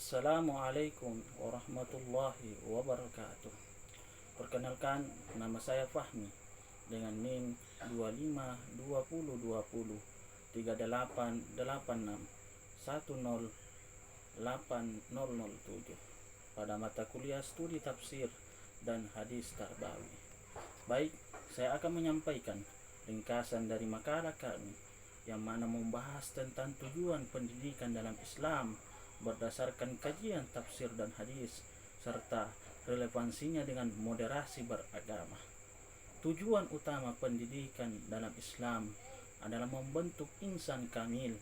Assalamualaikum warahmatullahi wabarakatuh. Perkenalkan, nama saya Fahmi dengan NIM 2520203886108007 pada mata kuliah studi tafsir dan hadis tarbawi. Baik, saya akan menyampaikan ringkasan dari makalah kami yang mana membahas tentang tujuan pendidikan dalam Islam berdasarkan kajian tafsir dan hadis serta relevansinya dengan moderasi beragama. Tujuan utama pendidikan dalam Islam adalah membentuk insan kamil,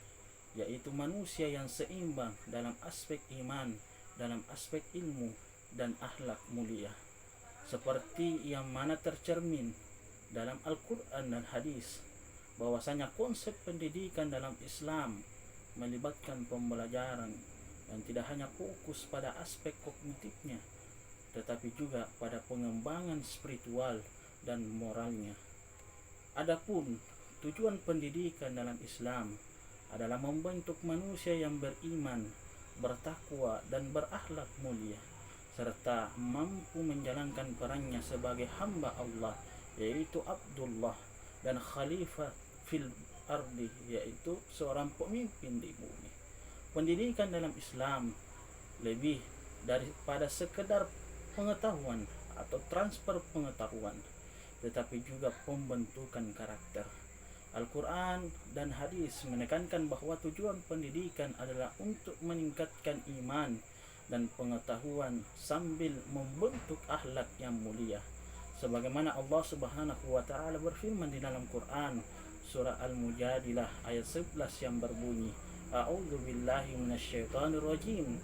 yaitu manusia yang seimbang dalam aspek iman, dalam aspek ilmu dan akhlak mulia, seperti yang mana tercermin dalam Al-Quran dan hadis, bahwasanya konsep pendidikan dalam Islam melibatkan pembelajaran yang tidak hanya fokus pada aspek kognitifnya, tetapi juga pada pengembangan spiritual dan moralnya. Adapun tujuan pendidikan dalam Islam adalah membentuk manusia yang beriman, bertakwa dan berakhlak mulia, serta mampu menjalankan perannya sebagai hamba Allah, yaitu Abdullah, dan khalifah fil ardi, yaitu seorang pemimpin di bumi. Pendidikan dalam Islam lebih daripada sekedar pengetahuan atau transfer pengetahuan, tetapi juga pembentukan karakter. Al-Quran dan hadis menekankan bahwa tujuan pendidikan adalah untuk meningkatkan iman dan pengetahuan sambil membentuk akhlak yang mulia. Sebagaimana Allah Subhanahu wa taala berfirman di dalam Quran surah Al-Mujadilah ayat 11 yang berbunyi, A'udzu billahi minasyaitonir rajim.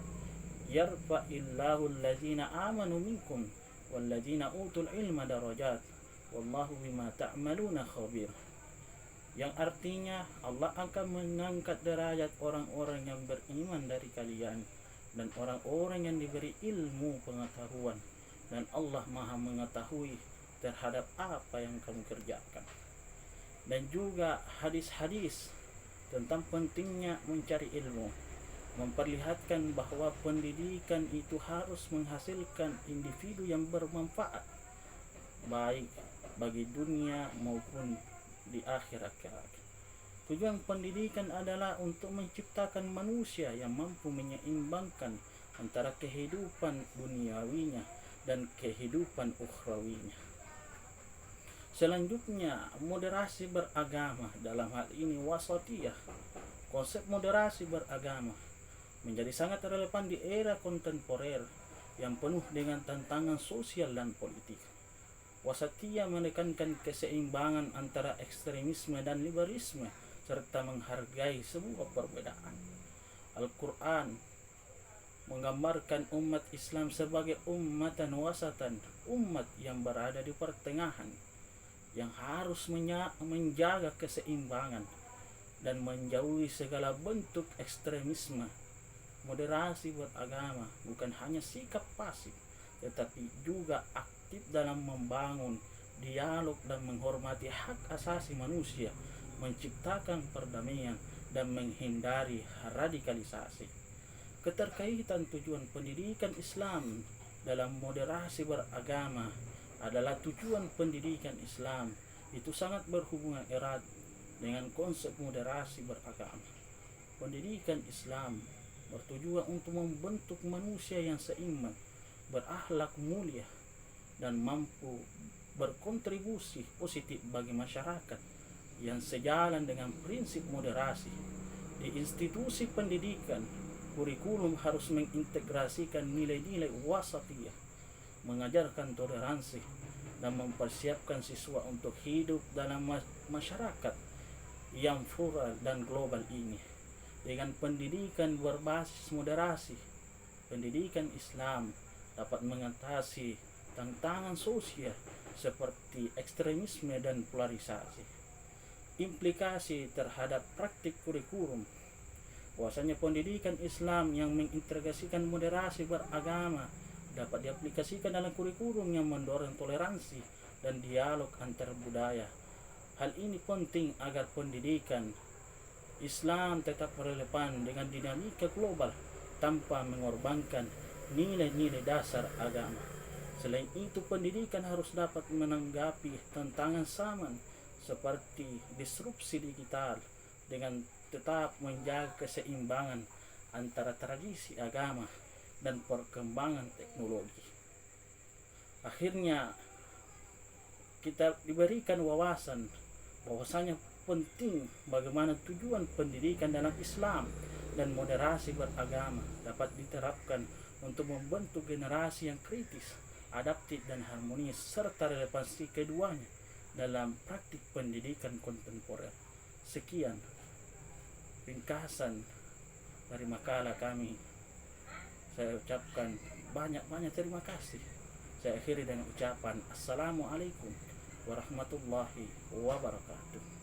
Yarfa'illahu allazina amanu minkum wallazina utul ilma darajat wallahu bima ta'maluna khabir. Yang artinya Allah akan mengangkat derajat orang-orang yang beriman dari kalian dan orang-orang yang diberi ilmu pengetahuan, dan Allah Maha mengetahui terhadap apa yang kamu kerjakan. Dan juga hadis-hadis tentang pentingnya mencari ilmu memperlihatkan bahwa pendidikan itu harus menghasilkan individu yang bermanfaat baik bagi dunia maupun di akhirat kelak. Tujuan pendidikan adalah untuk menciptakan manusia yang mampu menyeimbangkan antara kehidupan duniawinya dan kehidupan ukhrawinya. Selanjutnya, moderasi beragama, dalam hal ini wasatiyah. Konsep moderasi beragama menjadi sangat relevan di era kontemporer yang penuh dengan tantangan sosial dan politik. Wasatiyah menekankan keseimbangan antara ekstremisme dan liberalisme serta menghargai sebuah perbedaan. Al-Quran menggambarkan umat Islam sebagai ummatan wasatan, umat yang berada di pertengahan, yang harus menjaga keseimbangan dan menjauhi segala bentuk ekstremisme. Moderasi beragama bukan hanya sikap pasif, tetapi juga aktif dalam membangun dialog dan menghormati hak asasi manusia, menciptakan perdamaian dan menghindari radikalisasi. Keterkaitan tujuan pendidikan Islam dalam moderasi beragama adalah tujuan pendidikan Islam itu sangat berhubungan erat dengan konsep moderasi beragama. Pendidikan Islam bertujuan untuk membentuk manusia yang seimbang, berakhlak mulia, dan mampu berkontribusi positif bagi masyarakat yang sejalan dengan prinsip moderasi. Di institusi pendidikan, kurikulum harus mengintegrasikan nilai-nilai wasatiyah, mengajarkan toleransi, dan mempersiapkan siswa untuk hidup dalam masyarakat yang plural dan global ini. Dengan pendidikan berbasis moderasi, pendidikan Islam dapat mengatasi tantangan sosial seperti ekstremisme dan polarisasi. Implikasi terhadap praktik kurikulum, bahwasanya pendidikan Islam yang mengintegrasikan moderasi beragama dapat diaplikasikan dalam kurikulum yang mendorong toleransi dan dialog antar budaya. Hal ini penting agar pendidikan Islam tetap relevan dengan dinamika global tanpa mengorbankan nilai-nilai dasar agama. Selain itu, pendidikan harus dapat menanggapi tantangan zaman seperti disrupsi digital dengan tetap menjaga keseimbangan antara tradisi agama dan perkembangan teknologi. Akhirnya, kita diberikan bahwasanya penting bagaimana tujuan pendidikan dalam Islam dan moderasi beragama dapat diterapkan untuk membentuk generasi yang kritis, adaptif dan harmonis, serta relevansi keduanya dalam praktik pendidikan kontemporer. Sekian ringkasan dari makalah kami. Saya ucapkan banyak-banyak terima kasih. Saya akhiri dengan ucapan Assalamualaikum warahmatullahi wabarakatuh.